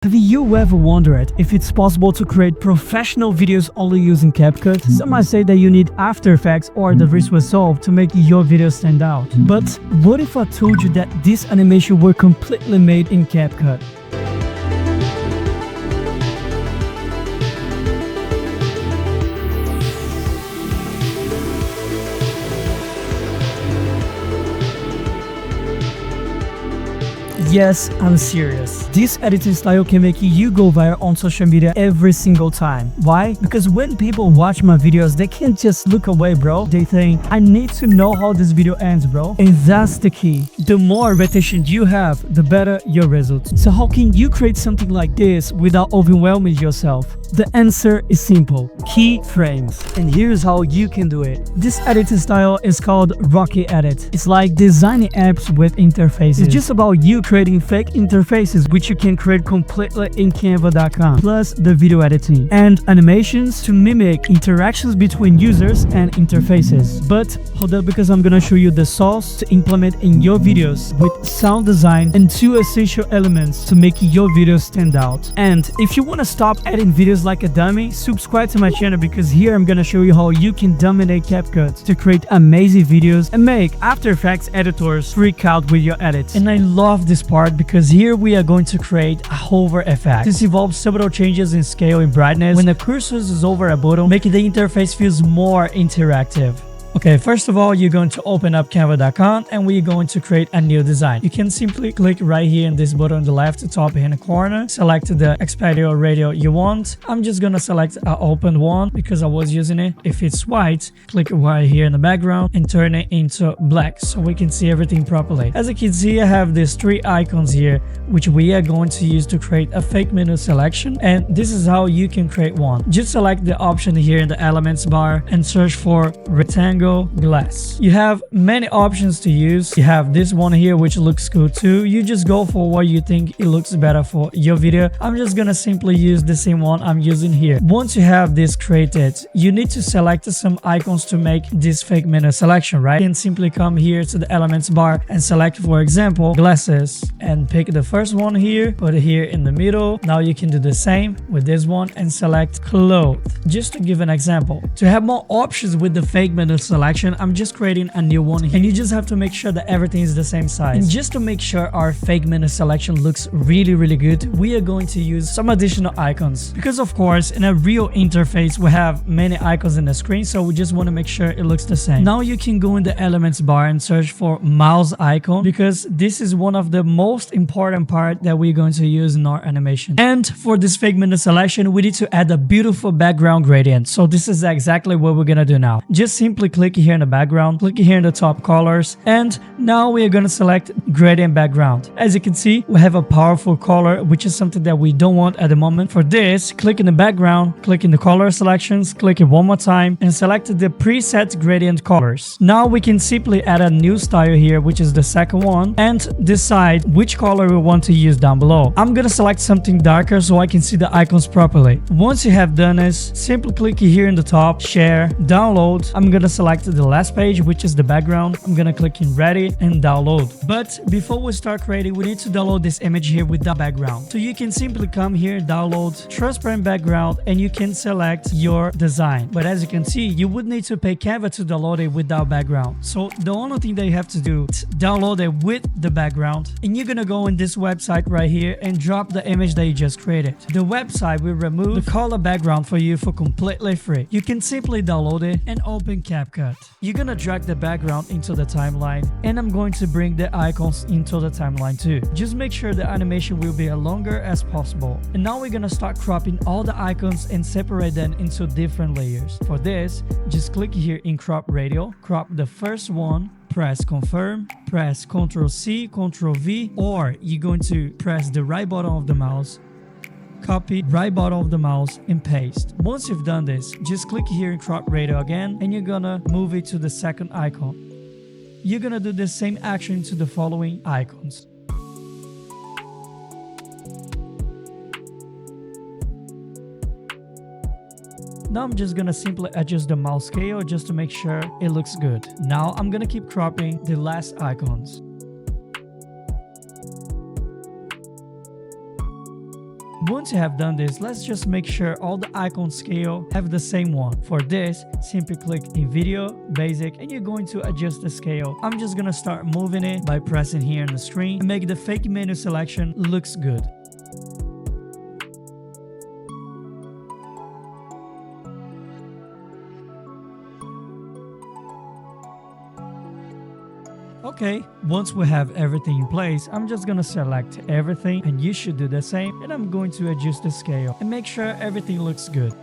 Have you ever wondered if it's possible to create professional videos only using CapCut? Some might say that you need After Effects or the Resolve to make your video stand out. But what if I told you that this animation were completely made in CapCut? Yes, I'm serious. This editing style can make you go viral on social media every single time. Why? Because when people watch my videos, they can't just look away, bro. They think, I need to know how this video ends, bro. And that's the key. The more repetition you have, the better your results. So how can you create something like this without overwhelming yourself? The answer is simple: keyframes. And here's how you can do it. This editing style is called Rocky Edit. It's like designing apps with interfaces. It's just about you creating fake interfaces which you can create completely in Canva.com, plus the video editing and animations to mimic interactions between users and interfaces. But hold up, because I'm gonna show you the sauce to implement in your videos with sound design and 2 essential elements to make your videos stand out. And if you want to stop editing videos like a dummy, subscribe to my channel, because here I'm gonna show you how you can dominate CapCut to create amazing videos and make After Effects editors freak out with your edits. And I love this part because here we are going to create a hover effect. This involves several changes in scale and brightness when the cursor is over a button, making the interface feels more interactive. Okay, first of all, you're going to open up Canva.com and we're going to create a new design. You can simply click right here in this button on the left top hand corner, select the exterior radio you want. I'm just gonna select an open one because I was using it. If it's white, click right here in the background and turn it into black so we can see everything properly. As you can see, I have these 3 icons here which we are going to use to create a fake menu selection, and this is how you can create one. Just select the option here in the elements bar and search for rectangle glass. You have many options to use. You have this one here which looks cool too. You just go for what you think it looks better for your video. I'm just gonna simply use the same one I'm using here. Once you have this created, you need to select some icons to make this fake menu selection, right? You can simply come here to the elements bar and select, for example, glasses, and pick the first one here, put it here in the middle. Now you can do the same with this one and select clothes, just to give an example. To have more options with the fake menu selection, I'm just creating a new one here, and you just have to make sure that everything is the same size. And just to make sure our fake menu selection looks really good, we are going to use some additional icons, because of course in a real interface we have many icons in the screen, so we just want to make sure it looks the same. Now you can go in the elements bar and search for mouse icon, because this is one of the most important part that we're going to use in our animation. And for this fake menu selection, we need to add a beautiful background gradient. So this is exactly what we're gonna do now. Just simply click here in the background, click here in the top colors, and now we are going to select gradient background. As you can see, we have a powerful color, which is something that we don't want at the moment. For this, click in the background, click in the color selections, click it one more time, and select the preset gradient colors. Now we can simply add a new style here, which is the second one, and decide which color we want to use down below. I'm going to select something darker so I can see the icons properly. Once you have done this, simply click here in the top, share, download. I'm going to select the last page, which is the background. I'm gonna click in ready and download. But before we start creating, we need to download this image here with the background. So you can simply come here, download transparent background, and you can select your design. But as you can see, you would need to pay Canva to download it without background. So the only thing that you have to do is download it with the background, and you're gonna go in this website right here and drop the image that you just created. The website will remove the color background for you for completely free. You can simply download it and open CapCut. You're gonna drag the background into the timeline, and I'm going to bring the icons into the timeline too. Just make sure the animation will be as longer as possible. And now we're gonna start cropping all the icons and separate them into different layers. For this, just click here in crop radial, crop the first one, press confirm, press Ctrl C, Ctrl V, or you're going to press the right button of the mouse, copy right button of the mouse and paste. Once you've done this, just click here in crop radial again, and you're gonna move it to the second icon. You're gonna do the same action to the following icons. Now I'm just gonna simply adjust the mouse scale just to make sure it looks good. Now I'm gonna keep cropping the last icons. Once you have done this, let's just make sure all the icon scale have the same one. For this, simply click in Video, Basic, and you're going to adjust the scale. I'm just gonna start moving it by pressing here on the screen and make the fake menu selection looks good. Okay, once we have everything in place, I'm just gonna select everything, and you should do the same, and I'm going to adjust the scale and make sure everything looks good.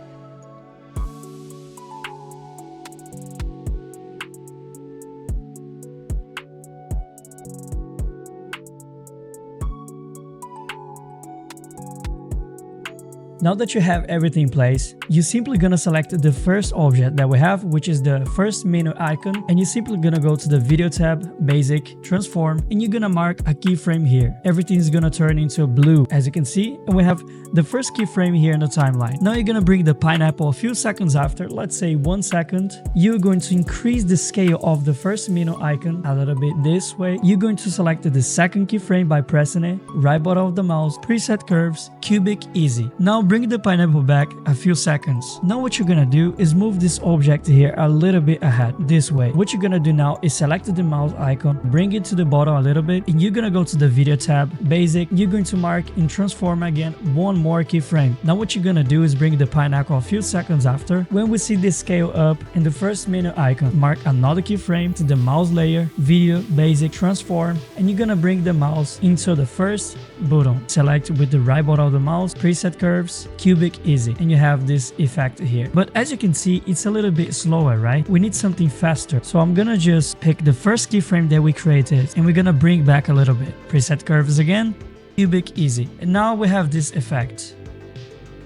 Now that you have everything in place, you're simply gonna select the first object that we have, which is the first menu icon, and you're simply gonna go to the Video tab, Basic, Transform, and you're gonna mark a keyframe here. Everything is gonna turn into blue, as you can see, and we have the first keyframe here in the timeline. Now you're gonna bring the pineapple a few seconds after, let's say 1 second. You're going to increase the scale of the first menu icon a little bit this way. You're going to select the second keyframe by pressing it, right button of the mouse, preset curves, cubic, easy. Now bring the pineapple back a few seconds. Now what you're gonna do is move this object here a little bit ahead, this way. What you're gonna do now is select the mouse icon, bring it to the bottom a little bit, and you're gonna go to the Video tab, Basic, you're going to mark and transform again one more keyframe. Now what you're gonna do is bring the pineapple a few seconds after. When we see this scale up in the first menu icon, mark another keyframe to the mouse layer, Video, Basic, Transform, and you're gonna bring the mouse into the first button. Select with the right button of the mouse, preset curves, cubic, easy, and you have this effect here. But as you can see, it's a little bit slower, right? We need something faster. So I'm gonna just pick the first keyframe that we created, and we're gonna bring back a little bit. Preset curves again, cubic, easy. And now we have this effect.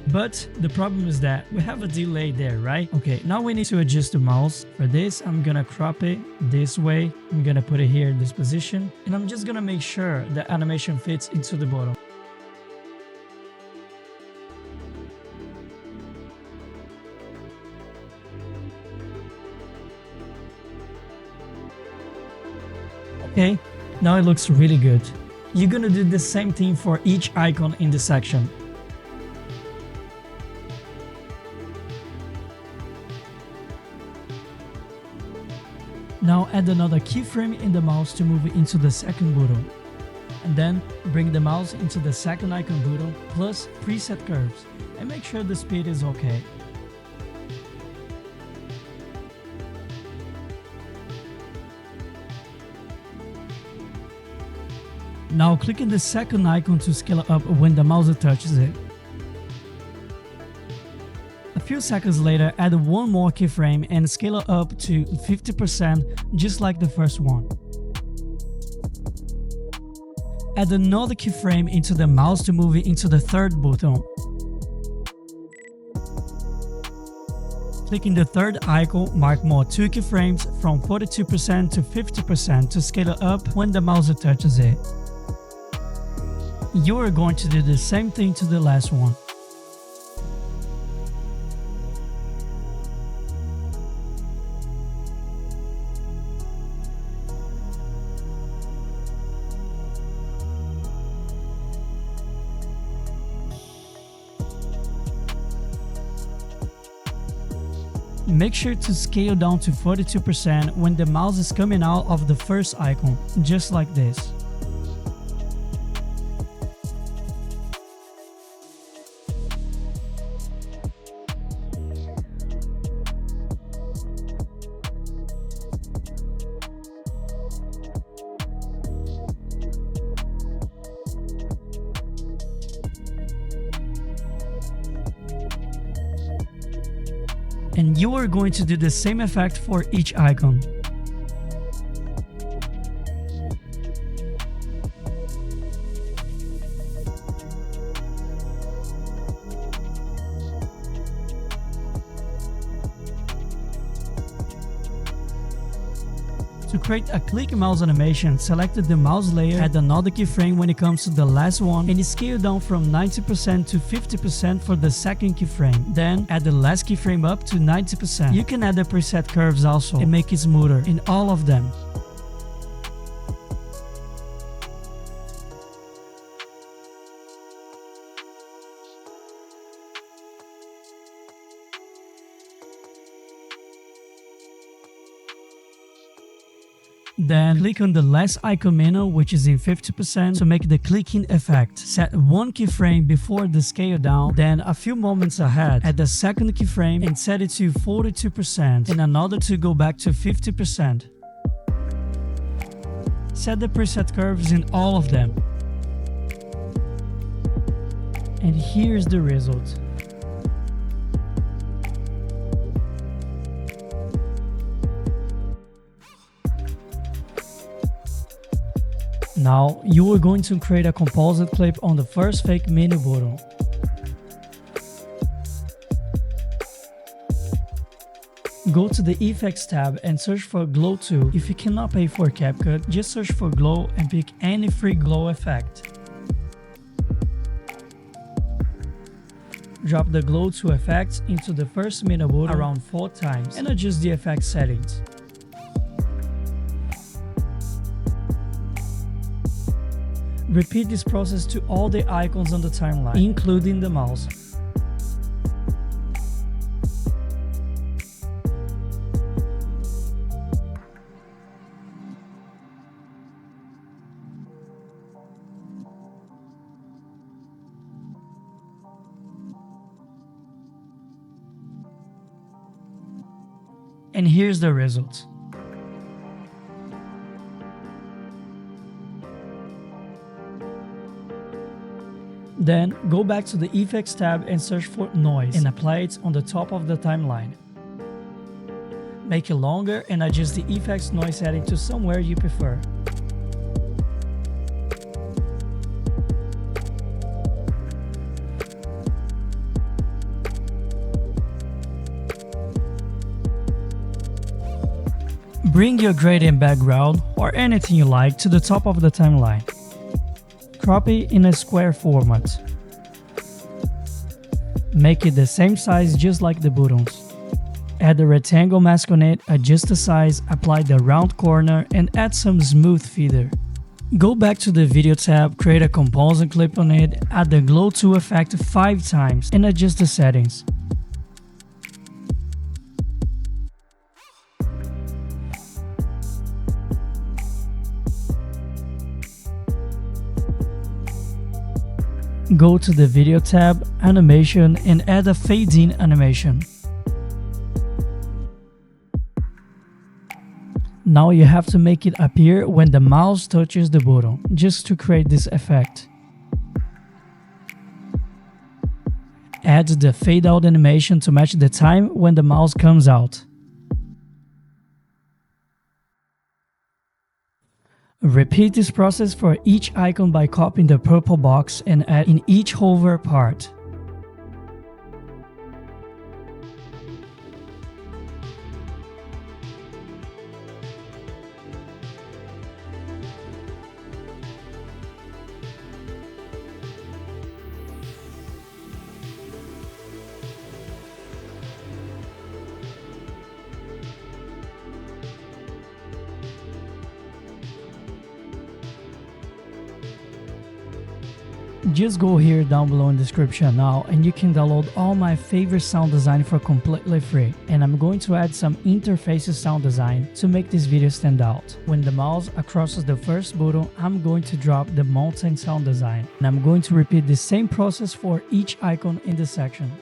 But the problem is that we have a delay there, right? Okay, now we need to adjust the mouse. For this, I'm gonna crop it this way. I'm gonna put it here in this position, and I'm just gonna make sure the animation fits into the bottom. Okay, now it looks really good. You're gonna do the same thing for each icon in the section. Now add another keyframe in the mouse to move it into the second button. And then bring the mouse into the second icon button plus preset curves, and make sure the speed is okay. Now click on the second icon to scale up when the mouse touches it. A few seconds later, add one more keyframe and scale it up to 50%, just like the first one. Add another keyframe into the mouse to move it into the third button. Clicking the third icon, mark more 2 keyframes from 42% to 50% to scale it up when the mouse touches it. You are going to do the same thing to the last one. Make sure to scale down to 42% when the mouse is coming out of the first icon, just like this. And you are going to do the same effect for each icon. To create a click mouse animation, select the mouse layer, add another keyframe when it comes to the last one, and scale down from 90% to 50% for the second keyframe. Then add the last keyframe up to 90%. You can add the preset curves also and make it smoother in all of them. Then click on the last icon menu, which is in 50%, to make the clicking effect. Set one keyframe before the scale down, then a few moments ahead, add the second keyframe and set it to 42% and another to go back to 50%. Set the preset curves in all of them. And here's the result. Now, you are going to create a composite clip on the first fake menu button. Go to the Effects tab and search for Glow 2. If you cannot pay for CapCut, just search for Glow and pick any free glow effect. Drop the Glow 2 effect into the first menu button around 4 times and adjust the effect settings. Repeat this process to all the icons on the timeline, including the mouse. And here's the result. Then, go back to the Effects tab and search for Noise and apply it on the top of the timeline. Make it longer and adjust the Effects noise setting to somewhere you prefer. Bring your gradient background or anything you like to the top of the timeline. Crop it in a square format. Make it the same size just like the buttons. Add the rectangle mask on it, adjust the size, apply the round corner and add some smooth feather. Go back to the Video tab, create a composite clip on it, add the Glow 2 effect 5 times and adjust the settings. Go to the Video tab, Animation and add a fade-in animation. Now you have to make it appear when the mouse touches the button, just to create this effect. Add the fade-out animation to match the time when the mouse comes out. Repeat this process for each icon by copying the purple box and add in each hover part. Just go here down below in the description now and you can download all my favorite sound design for completely free. And I'm going to add some interfaces sound design to make this video stand out. When the mouse crosses the first button, I'm going to drop the mountain sound design. And I'm going to repeat the same process for each icon in this section.